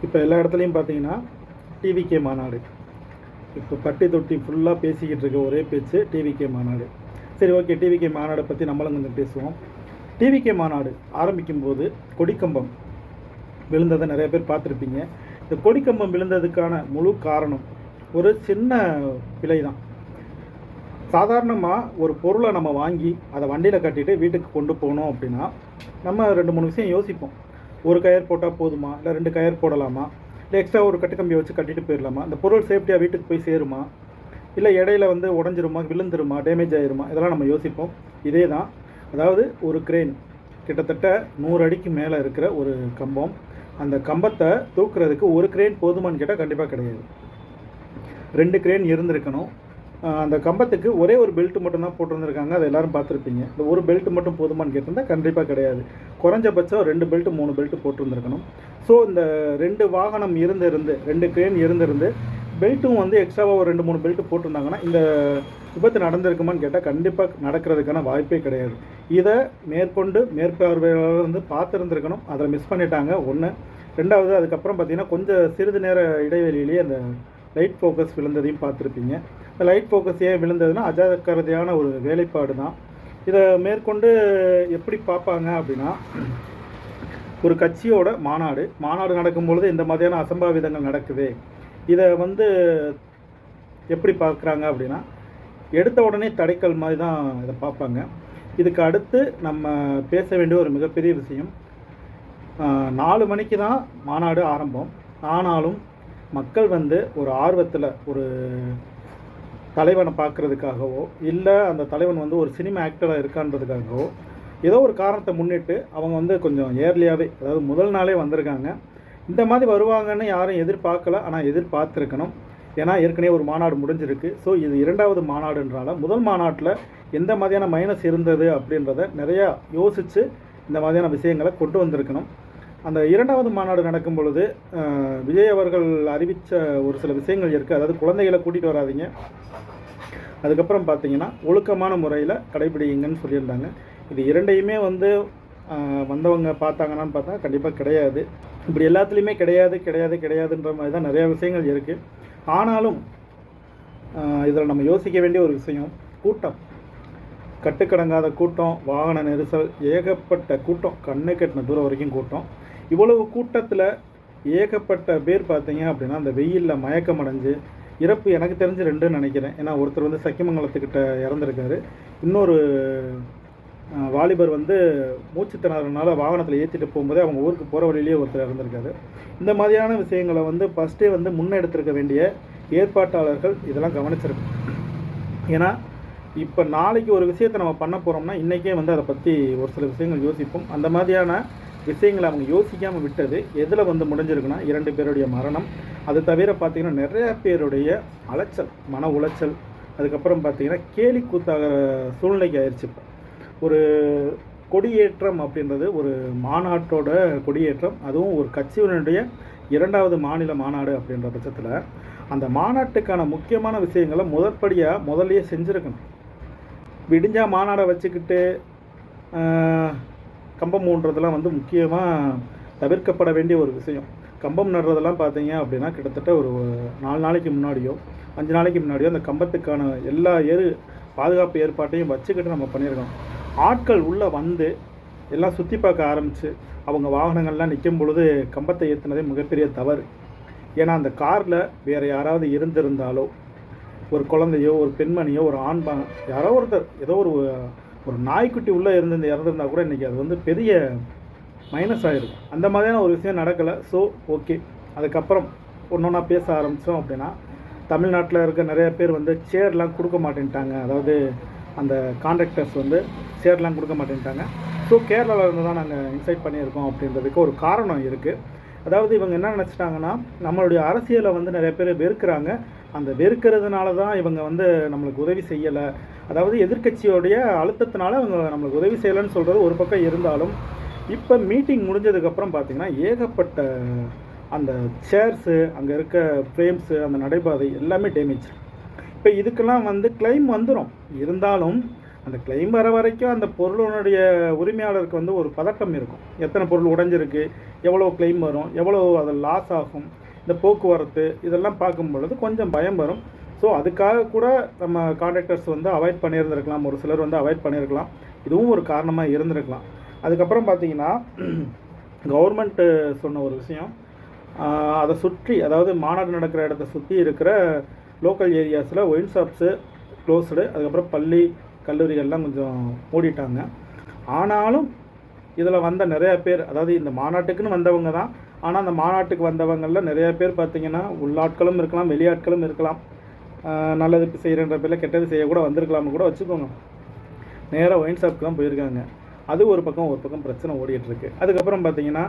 இப்போ எல்லா இடத்துலையும் பார்த்தீங்கன்னா டிவிகே மாநாடு. இப்போ பட்டி தொட்டி ஃபுல்லாக பேசிக்கிட்டு இருக்க ஒரே பேச்சு டிவிகே மாநாடு. சரி, ஓகே, டிவிகே மாநாடை பற்றி நம்மளும் கொஞ்சம் பேசுவோம். டிவிகே மாநாடு ஆரம்பிக்கும் போது கொடிக்கம்பம் விழுந்ததை நிறைய பேர் பார்த்துருப்பீங்க. இந்த கொடிக்கம்பம் விழுந்ததுக்கான முழு காரணம் ஒரு சின்ன பிழை தான். சாதாரணமாக ஒரு பொருளை நம்ம வாங்கி அதை வண்டியில் கட்டிட்டு வீட்டுக்கு கொண்டு போகணும் அப்படின்னா நம்ம 2-3 விஷயம் யோசிப்போம். ஒரு கயர் போட்டால் போதுமா, இல்லை 2 கயர் போடலாமா, இல்லை எக்ஸ்ட்ரா ஒரு கட்டுக்கம்பியை வச்சு கட்டிட்டு போயிடலாமா, இந்த பொருள் சேஃப்டியாக வீட்டுக்கு போய் சேருமா, இல்லை இடையில உடஞ்சிருமா, விழுந்துருமா, டேமேஜ் ஆகிருமா, இதெல்லாம் நம்ம யோசிப்போம். இதே தான், அதாவது ஒரு கிரேன் கிட்டத்தட்ட 100 அடிக்கு மேலே இருக்கிற ஒரு கம்பம், அந்த கம்பத்தை தூக்குறதுக்கு ஒரு கிரேன் போதுமான்னு கேட்டால் கண்டிப்பாக கிடையாது. 2 கிரேன் இருந்திருக்கணும். அந்த கம்பத்துக்கு ஒரே ஒரு பெல்ட் மட்டும்தான் போட்டிருந்துருக்காங்க. அதை எல்லோரும் பார்த்துருப்பீங்க. இந்த ஒரு பெல்ட் மட்டும் போதுமான்னு கேட்டிருந்தால் கண்டிப்பாக கிடையாது. குறைஞ்சபட்சம் 2 பெல்ட் 3 பெல்ட் போட்டிருந்துருக்கணும். ஸோ இந்த 2 வாகனம் 2 கிரேன் இருந்திருந்து பெல்ட்டும் எக்ஸ்ட்ராவாக ஒரு 2-3 பெல்ட் போட்டிருந்தாங்கன்னா இந்த விபத்து நடந்திருக்குமான்னு கேட்டால் கண்டிப்பாக நடக்கிறதுக்கான வாய்ப்பே கிடையாது. இதை மேற்கொண்டு மேற்பார்வையாளர் பார்த்துருந்துருக்கணும். அதில் மிஸ் பண்ணிட்டாங்க. 1. 2வது, அதுக்கப்புறம் பார்த்திங்கன்னா கொஞ்சம் சிறிது நேர இடைவெளியிலேயே அந்த லைட் ஃபோக்கஸ் விழுந்ததையும் பார்த்துருப்பீங்க. இந்த லைட் ஃபோக்கஸ் ஏன் விழுந்ததுன்னா அஜாக்கிரதையான ஒரு வேலைப்பாடு தான். இதை மேற்கொண்டு எப்படி பார்ப்பாங்க அப்படின்னா, ஒரு கட்சியோட மாநாடு நடக்கும்பொழுது இந்த மாதிரியான அசம்பாவிதங்கள் நடக்குது. இதை எப்படி பார்க்குறாங்க அப்படின்னா, எடுத்த உடனே தடைக்கல் மாதிரி தான் இதை பார்ப்பாங்க. இதுக்கு அடுத்து நம்ம பேச வேண்டிய ஒரு மிகப்பெரிய விஷயம், 4 மணிக்கு தான் மாநாடு ஆரம்பம். ஆனாலும் மக்கள் ஒரு ஆர்வத்தில் ஒரு தலைவனை பார்க்குறதுக்காகவோ, இல்லை அந்த தலைவன் ஒரு சினிமா ஆக்டராக இருக்கான்றதுக்காகவோ, ஏதோ ஒரு காரணத்தை முன்னிட்டு அவங்க கொஞ்சம் ஏர்லியாகவே, அதாவது முதல் நாளே வந்திருக்காங்க. இந்த மாதிரி வருவாங்கன்னு யாரும் எதிர்பார்க்கல, ஆனால் எதிர்பார்த்துருக்கணும். ஏன்னா ஏற்கனவே ஒரு மாநாடு முடிஞ்சிருக்கு. ஸோ இது 2வது மாநாடுன்றால முதல் மாநாட்டில் எந்த மாதிரியான மைனஸ் இருந்தது அப்படின்றத நிறையா யோசித்து இந்த மாதிரியான விஷயங்களை கொண்டு வந்திருக்கணும். அந்த 2வது மாநாடு நடக்கும் பொழுது விஜய் அவர்கள் அறிவித்த ஒரு சில விஷயங்கள் இருக்குது. அதாவது குழந்தைகளை கூட்டிகிட்டு வராதிங்க, அதுக்கப்புறம் பார்த்தீங்கன்னா ஒழுக்கமான முறையில் கடைபிடிங்கன்னு சொல்லியிருந்தாங்க. இது 2யுமே வந்தவங்க பார்த்தாங்கன்னு பார்த்தா கண்டிப்பாக கிடையாது. இப்படி எல்லாத்துலேயுமே கிடையாதுன்ற மாதிரி தான் நிறையா விஷயங்கள் இருக்குது. ஆனாலும் இதில் நம்ம யோசிக்க வேண்டிய ஒரு விஷயம், கூட்டம், கட்டுக்கடங்காத கூட்டம், வாகன நெரிசல், ஏகப்பட்ட கூட்டம், கண்ணு கட்டின தூரம் வரைக்கும் கூட்டம். இவ்வளவு கூட்டத்தில் ஏகப்பட்ட பேர் பார்த்தீங்க அப்படின்னா அந்த வெயிலில் மயக்கம் அடைஞ்சு இறப்பு எனக்கு தெரிஞ்சு 2ன்னு நினைக்கிறேன். ஏன்னா ஒருத்தர் சக்கியமங்கலத்துக்கிட்ட இறந்துருக்காரு, இன்னொரு வாலிபர் மூச்சு திணறனால வாகனத்தில் ஏற்றிட்டு போகும்போதே அவங்க ஊருக்கு போகிற வழியிலேயே ஒருத்தர் இறந்துருக்காரு. இந்த மாதிரியான விஷயங்களை ஃபஸ்ட்டே முன்னெடுத்திருக்க வேண்டிய ஏற்பாட்டாளர்கள் இதெல்லாம் கவனிச்சிருக்கு. ஏன்னா இப்போ நாளைக்கு ஒரு விஷயத்தை நம்ம பண்ண போகிறோம்னா இன்றைக்கே அதை பற்றி ஒரு சில விஷயங்கள் யோசிப்போம். அந்த மாதிரியான விஷயங்களை அவங்க யோசிக்காமல் விட்டது எதில் முடிஞ்சிருக்குன்னா 2 பேருடைய மரணம். அது தவிர பார்த்திங்கன்னா நிறைய பேருடைய அலைச்சல், மன உளைச்சல், அதுக்கப்புறம் பார்த்திங்கன்னா கேலி கூத்தாகிற சூழ்நிலைக்கு ஆயிடுச்சு. இப்போ ஒரு கொடியேற்றம் அப்படின்றது ஒரு மாநாட்டோட கொடியேற்றம், அதுவும் ஒரு கட்சியினுடைய 2வது மாநில மாநாடு அப்படின்ற பட்சத்தில் அந்த மாநாட்டுக்கான முக்கியமான விஷயங்களை முதல்லையே செஞ்சுருக்கணும். விடிஞ்சா மாநாடை வச்சுக்கிட்டு கம்பம் ஊன்றதெல்லாம் முக்கியமாக தவிர்க்கப்பட வேண்டிய ஒரு விஷயம். கம்பம் நடுறதெல்லாம் பார்த்தீங்க அப்படின்னா கிட்டத்தட்ட ஒரு 4 நாளைக்கு முன்னாடியோ 5 நாளைக்கு முன்னாடியோ அந்த கம்பத்துக்கான எல்லா பாதுகாப்பு ஏற்பாட்டையும் வச்சுக்கிட்டு நம்ம பண்ணியிருக்கோம். ஆட்கள் உள்ளே எல்லாம் சுற்றி பார்க்க ஆரம்பித்து அவங்க வாகனங்கள்லாம் நிற்கும் பொழுது கம்பத்தை ஏற்றினதே மிகப்பெரிய தவறு. ஏன்னா அந்த காரில் வேறு யாராவது இருந்திருந்தாலோ, ஒரு குழந்தையோ, ஒரு பெண்மணியோ, ஒரு ஆண்பான், யாரோ ஒருத்தர், ஏதோ ஒரு நாய்க்குட்டி உள்ளே இறந்துருந்தால் கூட இன்றைக்கி அது பெரிய மைனஸ் ஆகிருக்கும். அந்த மாதிரியான ஒரு விஷயம் நடக்கலை. ஸோ ஓகே, அதுக்கப்புறம் ஒன்றா பேச ஆரம்பித்தோம் அப்படின்னா, தமிழ்நாட்டில் இருக்க நிறைய பேர் சேர்லாம் கொடுக்க மாட்டேன்ட்டாங்க. அதாவது அந்த கான்ட்ராக்டர்ஸ் சேர்லாம் கொடுக்க மாட்டேன்ட்டாங்க. ஸோ கேரளாவில் இருந்து தான் நாங்கள் இன்சைட் பண்ணியிருக்கோம் அப்படின்றதுக்கு ஒரு காரணம் இருக்குது. அதாவது இவங்க என்ன நினச்சிட்டாங்கன்னா, நம்மளுடைய அரசியலை நிறைய பேர் வெறுக்கிறாங்க. அந்த வெறுக்கிறதுனால தான் இவங்க நம்மளுக்கு உதவி செய்யலை, அதாவது எதிர்க்கட்சியோடைய அழுத்தத்தினால அவங்க நம்மளுக்கு உதவி செய்யலைன்னு சொல்கிறது ஒரு பக்கம் இருந்தாலும், இப்போ மீட்டிங் முடிஞ்சதுக்கப்புறம் பார்த்திங்கன்னா ஏகப்பட்ட அந்த சேர்ஸு, அங்கே இருக்க ஃப்ரேம்ஸு, அந்த நடைபாதை எல்லாமே டேமேஜ். இப்போ இதுக்கெல்லாம் கிளைம் வந்துடும். இருந்தாலும் அந்த கிளைம் வர வரைக்கும் அந்த பொருளுடைய உரிமையாளருக்கு வந்து ஒரு பதட்டம் இருக்கும். எத்தனை பொருள் உடைஞ்சிருக்கு, எவ்வளோ கிளைம் வரும், எவ்வளோ அதில் லாஸ் ஆகும், இந்த போக்குவரத்து இதெல்லாம் பார்க்கும் பொழுது கொஞ்சம் பயம் வரும். ஸோ அதுக்காக கூட நம்ம கான்ட்ராக்டர்ஸ் வந்து அவாய்ட் பண்ணியிருந்திருக்கலாம், ஒரு சிலர் வந்து அவாய்ட் பண்ணியிருக்கலாம். இதுவும் ஒரு காரணமாக இருந்திருக்கலாம். அதுக்கப்புறம் பார்த்தீங்கன்னா கவர்மெண்ட்டு சொன்ன ஒரு விஷயம், அதை சுற்றி, அதாவது மாநாடு நடக்கிற இடத்த சுற்றி இருக்கிற லோக்கல் ஏரியாஸில் ஒயின் ஷாப்ஸு க்ளோஸ்டு, அதுக்கப்புறம் பள்ளி கல்லூரிகள்லாம் கொஞ்சம் மூடிட்டாங்க. ஆனாலும் இதில் வந்த நிறையா பேர், அதாவது இந்த மாநாட்டுக்குன்னு வந்தவங்க தான், ஆனால் அந்த மாநாட்டுக்கு வந்தவங்களில் நிறையா பேர் பார்த்திங்கன்னா உள்ளாட்களும் இருக்கலாம், வெளியாட்களும் இருக்கலாம். நல்லதுக்கு செய்கிறன்ற பேரில் கெட்டது செய்யக்கூட வந்திருக்கலாம்னு கூட வச்சுக்கோங்க. நேராக ஒயின் ஷாப்புக்கு தான் போயிருக்காங்க. அது ஒரு பக்கம் பிரச்சனை ஓடிட்டுருக்கு. அதுக்கப்புறம் பார்த்திங்கன்னா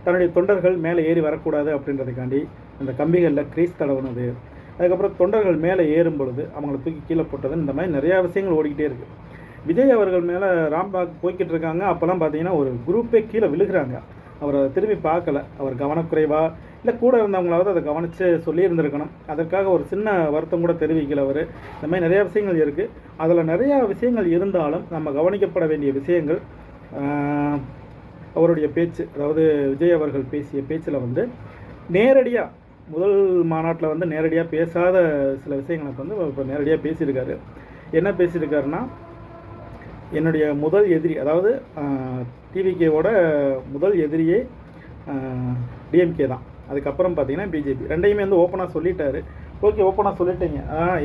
தன்னுடைய தொண்டர்கள் மேலே ஏறி வரக்கூடாது அப்படின்றதுக்காண்டி அந்த கம்பிகளில் கிரீஸ் தடவுனது, அதுக்கப்புறம் தொண்டர்கள் மேலே ஏறும் பொழுது அவங்கள தூக்கி கீழே போட்டது, இந்த மாதிரி நிறையா விஷயங்கள் ஓடிக்கிட்டே இருக்குது. விஜய் அவர்கள் மேலே ராம்பாக் போய்கிட்டு இருக்காங்க. அப்போல்லாம் பார்த்தீங்கன்னா ஒரு குரூப்பே கீழே விழுகிறாங்க. அவர் அதை திரும்பி பார்க்கல. அவர் கவனக்குறைவா இல்லை கூட இருந்தவங்களாவது அதை கவனித்து சொல்லியிருந்திருக்கணும். அதற்காக ஒரு சின்ன வருத்தம் கூட தெரிவிக்கல அவர். இந்த மாதிரி நிறையா விஷயங்கள் இருக்குது. அதில் நிறையா விஷயங்கள் இருந்தாலும் நம்ம கவனிக்கப்பட வேண்டிய விஷயங்கள், அவருடைய பேச்சு, அதாவது விஜய் அவர்கள் பேசிய பேச்சில் வந்து நேரடியாக முதல் மாநாட்டில் வந்து நேரடியாக பேசாத சில விஷயங்களுக்கு வந்து இப்போ நேரடியாக பேசியிருக்காரு. என்ன பேசியிருக்காருன்னா, என்னுடைய முதல் எதிரி, அதாவது டிவிகேவோட முதல் எதிரியே டிஎம்கே தான். அதுக்கப்புறம் பார்த்தீங்கன்னா பிஜேபி, ரெண்டையுமே வந்து ஓப்பனாக சொல்லிட்டாரு. ஓகே, ஓப்பனாக சொல்லிட்டீங்க.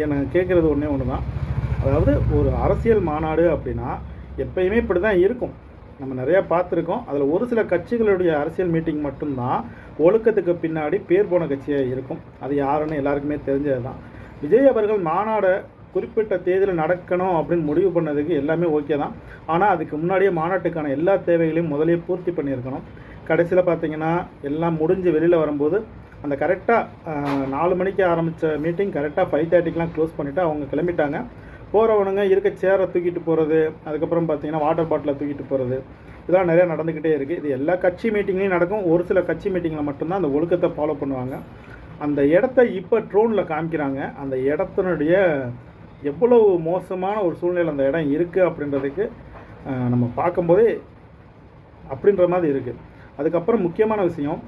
எனக்கு கேட்குறது ஒன்று தான், அதாவது ஒரு அரசியல் மாநாடு அப்படின்னா எப்பயுமே இப்படி தான் இருக்கும். நம்ம நிறையா பார்த்துருக்கோம். அதில் ஒரு சில கட்சிகளுடைய அரசியல் மீட்டிங் மட்டும்தான் ஒழுக்கத்துக்கு பின்னாடி பேர் போன கட்சியாக இருக்கும். அது யாருன்னு எல்லாருக்குமே தெரிஞ்சது தான். விஜய் அவர்கள் மாநாடை குறிப்பிட்ட தேதியில் நடக்கணும் அப்படின்னு முடிவு பண்ணதுக்கு எல்லாமே ஓகே தான். ஆனால் அதுக்கு முன்னாடியே மாநாட்டுக்கான எல்லா தேவைகளையும் முதலே பூர்த்தி பண்ணியிருக்கணும். கடைசியில் பார்த்திங்கன்னா எல்லாம் முடிஞ்சு வெளியில் வரும்போது அந்த கரெக்டாக 4 மணிக்கு ஆரம்பித்த மீட்டிங் கரெக்டாக 5:30க்கெலாம் க்ளோஸ் பண்ணிவிட்டு அவங்க கிளம்பிட்டாங்க. போகிறவனுங்க இருக்க சேரை தூக்கிட்டு போகிறது, அதுக்கப்புறம் பார்த்திங்கன்னா வாட்டர் பாட்டிலை தூக்கிட்டு போகிறது, இதெல்லாம் நிறையா நடந்துக்கிட்டே இருக்குது. இது எல்லா கட்சி மீட்டிங்லேயும் நடக்கும். ஒரு சில கட்சி மீட்டிங்கில் மட்டும்தான் அந்த ஒழுக்கத்தை ஃபாலோ பண்ணுவாங்க. அந்த இடத்த இப்போ ட்ரோனில் காமிக்கிறாங்க. அந்த இடத்தினுடைய எவ்வளவு மோசமான ஒரு சூழ்நிலை அந்த இடம் இருக்குது அப்படின்றதுக்கு நம்ம பார்க்கும்போதே அப்படின்ற மாதிரி இருக்குது. அதுக்கப்புறம் முக்கியமான விஷயம்,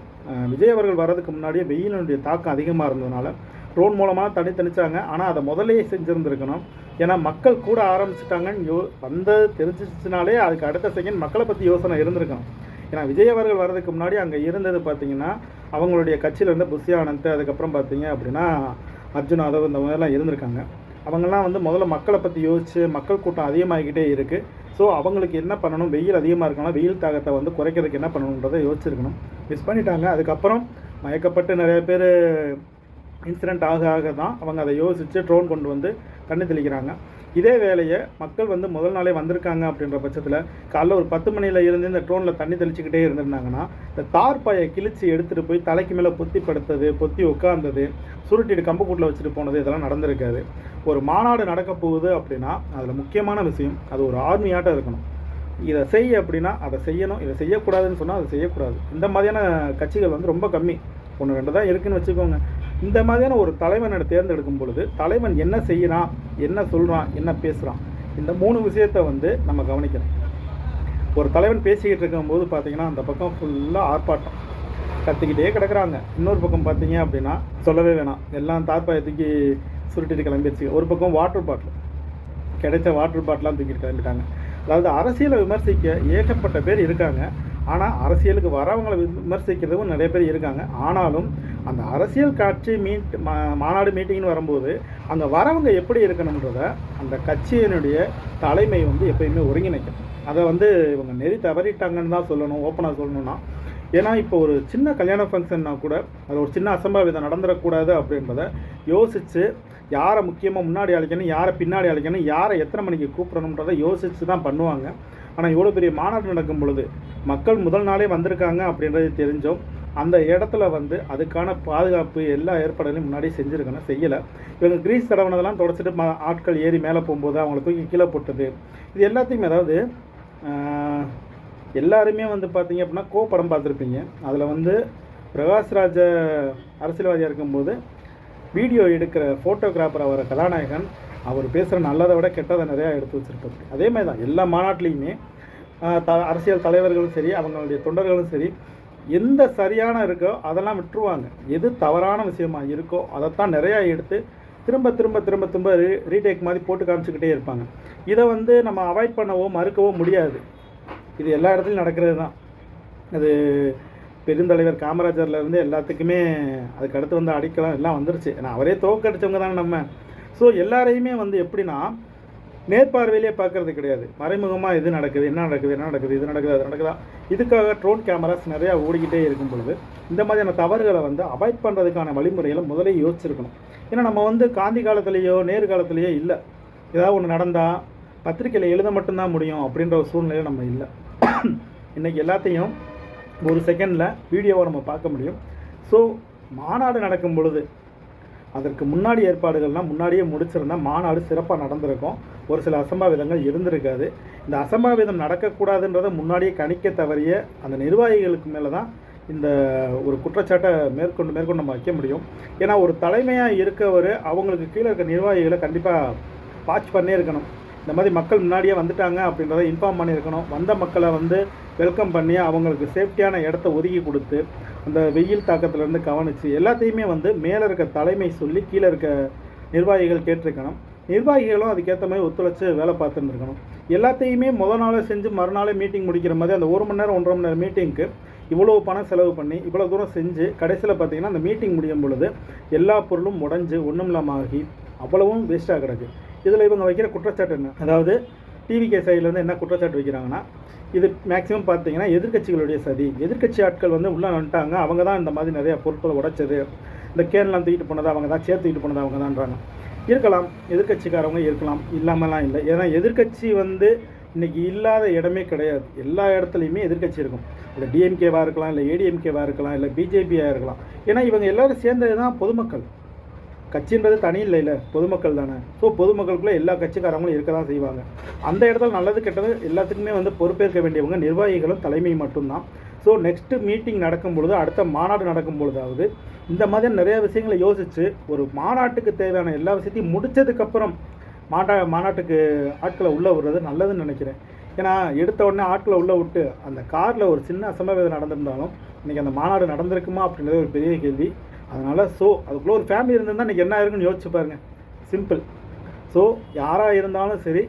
விஜய் அவர்கள் வர்றதுக்கு முன்னாடியே வெயிலினுடைய தாக்கம் அதிகமாக இருந்ததுனால ட்ரோன் மூலமாக தனிச்சாங்க. ஆனால் அதை முதலே செஞ்சுருந்துருக்கணும். ஏன்னா மக்கள் கூட ஆரம்பிச்சிட்டாங்கன்னு வந்தது தெரிஞ்சிச்சுனாலே அதுக்கு அடுத்த செகண்ட் மக்களை பற்றி யோசனை இருந்திருக்கணும். ஏன்னா விஜய் அவர்கள் வர்றதுக்கு முன்னாடி அங்கே இருந்தது பார்த்திங்கன்னா அவங்களுடைய கட்சியில் இருந்த புஷி ஆனந்த், அதுக்கப்புறம் பார்த்திங்க அப்படின்னா அர்ஜுன் யாதவ், இந்த மாதிரிலாம் இருந்திருக்காங்க. அவங்கெல்லாம் வந்து முதல்ல மக்களை பற்றி யோசித்து, மக்கள் கூட்டம் அதிகமாகிக்கிட்டே இருக்குது. ஸோ அவங்களுக்கு என்ன பண்ணணும், வெயில் அதிகமாக இருக்கணும், வெயில் தாக்கத்தை வந்து குறைக்கிறதுக்கு என்ன பண்ணணுன்றதை யோசிச்சிருக்கணும். மிஸ் பண்ணிட்டாங்க. அதுக்கப்புறம் மயக்கப்பட்டு நிறைய பேர் இன்சிடெண்ட் ஆக தான் அவங்க அதை யோசித்து ட்ரோன் கொண்டு வந்து தண்ணி தெளிக்கிறாங்க. இதே வேலையை மக்கள் வந்து முதல் நாளே வந்திருக்காங்க அப்படின்ற பட்சத்தில் காலைல ஒரு 10 மணியில் இருந்து இந்த ட்ரோனில் தண்ணி தெளிச்சிக்கிட்டே இருந்திருந்தாங்கன்னா இந்த தார்பாயை கிழிச்சு எடுத்துகிட்டு போய் தலைக்கு மேலே பொத்தி உட்கார்ந்தது, சுருட்டிட்டு கம்புக்கூட்டில் வச்சுட்டு போனது, இதெல்லாம் நடந்திருக்காது. ஒரு மாநாடு நடக்க போகுது அப்படின்னா அதில் முக்கியமான விஷயம், அது ஒரு ஆர்மியாட்டம் இருக்கணும். இதை செய்ய அப்படின்னா அதை செய்யணும், இதை செய்யக்கூடாதுன்னு சொன்னால் அதை செய்யக்கூடாது. இந்த மாதிரியான கட்சிகள் வந்து ரொம்ப கம்மி, 1-2 தான் இருக்குதுன்னு வச்சுக்கோங்க. இந்த மாதிரியான ஒரு தலைவனை தேர்ந்தெடுக்கும் பொழுது தலைவன் என்ன செய்கிறான், என்ன சொல்கிறான், என்ன பேசுகிறான், இந்த 3 விஷயத்தை வந்து நம்ம கவனிக்கணும். ஒரு தலைவன் பேசிக்கிட்டு இருக்கும்போது பார்த்திங்கன்னா அந்த பக்கம் ஃபுல்லாக ஆர்ப்பாட்டம் கத்திக்கிட்டே கிடக்குறாங்க. இன்னொரு பக்கம் பார்த்தீங்க அப்படின்னா சொல்லவே வேணாம், எல்லாம் தார்பாயை தூக்கி சுருட்டிட்டு கிளம்பிடுச்சு. ஒரு பக்கம் வாட்டர் பாட்டில், கிடைச்ச வாட்டர் பாட்டிலாம் தூக்கிட்டு கிளம்பிட்டாங்க. அதாவது அரசியலை விமர்சிக்க ஏகப்பட்ட பேர் இருக்காங்க. ஆனால் அரசியலுக்கு வரவங்களை விமர்சிக்கிறதும் நிறைய பேர் இருக்காங்க. ஆனாலும் அந்த அரசியல் காட்சி மாநாடு மீட்டிங்னு வரும்போது அங்கே வரவங்க எப்படி இருக்கணுன்றத அந்த கட்சியினுடைய தலைமை வந்து எப்பயுமே ஒருங்கிணைக்கணும். அதை வந்து இவங்க நெறி தவறிட்டாங்கன்னு தான் சொல்லணும், ஓப்பனாக சொல்லணும்னா. ஏன்னா இப்போ ஒரு சின்ன கல்யாண ஃபங்க்ஷன்னா கூட அது ஒரு சின்ன அசம்பாவிதம் நடந்துடக்கூடாது அப்படின்றத யோசித்து யாரை முக்கியமாக முன்னாடி அழைக்கணும், யாரை பின்னாடி அழைக்கணும், யாரை எத்தனை மணிக்கு கூப்பிடணுன்றதை யோசித்து தான் பண்ணுவாங்க. ஆனால் இவ்வளோ பெரிய மாநாடு நடக்கும் பொழுது மக்கள் முதல் நாளே வந்திருக்காங்க அப்படின்றது தெரிஞ்சோம். அந்த இடத்துல வந்து அதுக்கான பாதுகாப்பு எல்லா ஏற்பாடுகளையும் முன்னாடி செஞ்சுருக்கணும், செய்யலை. இவங்க கிரீஸ் தடவினதெல்லாம் தொடச்சிட்டு ஆட்கள் ஏறி மேலே போகும்போது அவங்கள தூக்கி கீழே போட்டது, இது எல்லாத்தையுமே, அதாவது எல்லாருமே வந்து பார்த்திங்க அப்படின்னா படம் பார்த்துருப்பீங்க. அதில் வந்து பிரகாஷ்ராஜ அரசியல்வாதியாக இருக்கும்போது வீடியோ எடுக்கிற ஃபோட்டோகிராஃபர், அவரை கதாநாயகன் அவர் பேசுகிற நல்லதை விட கெட்டதை நிறையா எடுத்து வச்சுருப்பார். அதே மாதிரி தான் எல்லா மாநாட்டிலையுமே அரசியல் தலைவர்களும் சரி, அவங்களுடைய தொண்டர்களும் சரி, எந்த சரியான இருக்கோ அதெல்லாம் விட்டுருவாங்க. எது தவறான விஷயமா இருக்கோ அதைத்தான் நிறையா எடுத்து திரும்ப திரும்ப திரும்ப திரும்ப ரீடேக் மாதிரி போட்டு காமிச்சிக்கிட்டே இருப்பாங்க. இதை நம்ம அவாய்ட் பண்ணவோ மறுக்கவோ முடியாது. இது எல்லா இடத்துலையும் நடக்கிறது தான். அது பெருந்தலைவர் காமராஜர்லேருந்து எல்லாத்துக்குமே அதுக்கு அடுத்து அடிக்கலாம் எல்லாம் வந்துருச்சு. ஏன்னா அவரே தோக்கடிச்சவங்க தானே நம்ம. ஸோ எல்லாரையுமே எப்படின்னா நேர்பார்வையிலே பார்க்கறது கிடையாது. மறைமுகமாக இது நடக்குது, என்ன நடக்குது, என்ன நடக்குது, இது நடக்குது, அது நடக்குதா, இதுக்காக ட்ரோன் கேமராஸ் நிறையா ஓடிக்கிட்டே இருக்கும் பொழுது இந்த மாதிரியான தவறுகளை அவாய்ட் பண்ணுறதுக்கான வழிமுறைகளை முதலே யோசிச்சிருக்கணும். ஏன்னா நம்ம காந்தி காலத்துலேயோ நேரு காலத்துலேயோ இல்லை. ஏதாவது ஒன்று நடந்தால் பத்திரிக்கையில் எழுத மட்டும்தான் முடியும் அப்படின்ற ஒரு சூழ்நிலையில் நம்ம இல்லை. இன்றைக்கி எல்லாத்தையும் ஒரு செகண்டில் வீடியோவை நம்ம பார்க்க முடியும். ஸோ மாநாடு நடக்கும் பொழுது அதற்கு முன்னாடி ஏற்பாடுகள்லாம் முன்னாடியே முடிச்சிருந்தால் மாநாடு சிறப்பாக நடந்திருக்கும். ஒரு சில அசம்பாவிதங்கள் இருந்திருக்காது. இந்த அசம்பாவிதம் நடக்கக்கூடாதுன்றதை முன்னாடியே கணிக்க தவறிய அந்த நிர்வாகிகளுக்கு மேலே தான் இந்த ஒரு குற்றச்சாட்டை மேற்கொண்டு நம்ம வைக்க முடியும். ஏன்னா ஒரு தலைமையாக இருக்கவர் அவங்களுக்கு கீழே இருக்க நிர்வாகிகளை கண்டிப்பாக வாட்ச் பண்ணே இருக்கணும். இந்த மாதிரி மக்கள் முன்னாடியே வந்துட்டாங்க அப்படின்றத இன்ஃபார்ம் பண்ணியிருக்கணும். வந்த மக்களை வெல்கம் பண்ணி அவங்களுக்கு சேஃப்டியான இடத்த ஒதுக்கி கொடுத்து அந்த வெயில் தாக்கத்துலேருந்து கவனித்து எல்லாத்தையுமே மேலே இருக்க தலைமை சொல்லி கீழே இருக்க நிர்வாகிகள் கேட்டிருக்கணும். நிர்வாகிகளும் அதுக்கேற்ற மாதிரி ஒத்துழைச்சி வேலை பார்த்துருந்துருக்கணும். எல்லாத்தையுமே முதல் நாளே செஞ்சு மறுநாளே மீட்டிங் முடிக்கிற மாதிரி அந்த 1 மணி நேரம் 1.5 மணி நேரம் மீட்டிங்க்கு இவ்வளோ பணம் செலவு பண்ணி இவ்வளோ தூரம் செஞ்சு கடைசியில் பார்த்திங்கன்னா அந்த மீட்டிங் முடியும் பொழுது எல்லா பொருளும் உடஞ்சி ஒன்றும் இல்லாமல் ஆகி அவ்வளவும் வேஸ்ட்டாக கிடக்கு. இதில் இவங்க வைக்கிற குற்றச்சாட்டு என்ன, அதாவது டிவிகே சைட்லேருந்து என்ன குற்றச்சாட்டு வைக்கிறாங்கன்னா, இது மேக்ஸிமம் பார்த்தீங்கன்னா எதிர்க்கட்சிகளுடைய சதி. எதிர்க்கட்சி ஆட்கள் உள்ளே வந்துட்டாங்க, அவங்க தான் இந்த மாதிரி நிறையா பொருட்களை உடைச்சது, இந்த கேன்லாம் தூக்கிட்டு போனது அவங்க தான், சேர்த்துக்கிட்டு போனது அவங்க தான்றாங்க. இருக்கலாம், எதிர்க்கட்சிக்காரவங்க இருக்கலாம், இல்லாமலாம் இல்லை. ஏன்னா எதிர்க்கட்சி இன்றைக்கி இல்லாத இடமே கிடையாது. எல்லா இடத்துலையுமே எதிர்க்கட்சி இருக்கும். இல்லை டிஎம்கேவாக இருக்கலாம், இல்லை ஏடிஎம்கேவாக இருக்கலாம், இல்லை பிஜேபியாக இருக்கலாம். ஏன்னா இவங்க எல்லோரும் சேர்ந்தது தான் பொதுமக்கள். கட்சின்றது தனி இல்லை, பொதுமக்கள் தானே. ஸோ பொதுமக்களுக்குள்ளே எல்லா கட்சிக்காரங்களும் இருக்க தான் செய்வாங்க. அந்த இடத்துல நல்லது கெட்டது எல்லாத்துக்குமே பொறுப்பேற்க வேண்டியவங்க நிர்வாகிகளும் தலைமை மட்டும்தான். ஸோ நெக்ஸ்ட்டு மீட்டிங் நடக்கும் பொழுது, அடுத்த மாநாடு நடக்கும் பொழுதாவது இந்த மாதிரி நிறையா விஷயங்களை யோசித்து ஒரு மாநாட்டுக்கு தேவையான எல்லா விஷயத்தையும் முடித்ததுக்கப்புறம் மாநாட்டுக்கு ஆட்களை உள்ளே விடுறது நல்லதுன்னு நினைக்கிறேன். ஏன்னா எடுத்த உடனே ஆட்களை உள்ளே விட்டு அந்த காரில் ஒரு சின்ன அசம்பாவிதம் நடந்திருந்தாலும் இன்றைக்கி அந்த மாநாடு நடந்திருக்குமா அப்படின்றது ஒரு பெரிய கேள்வி. அதனால் அதுக்குள்ளே ஒரு ஃபேமிலி இருந்திருந்தால் இன்றைக்கி என்ன இருக்குன்னு யோசிச்சு பாருங்கள். சிம்பிள். ஸோ யாராக இருந்தாலும் சரி,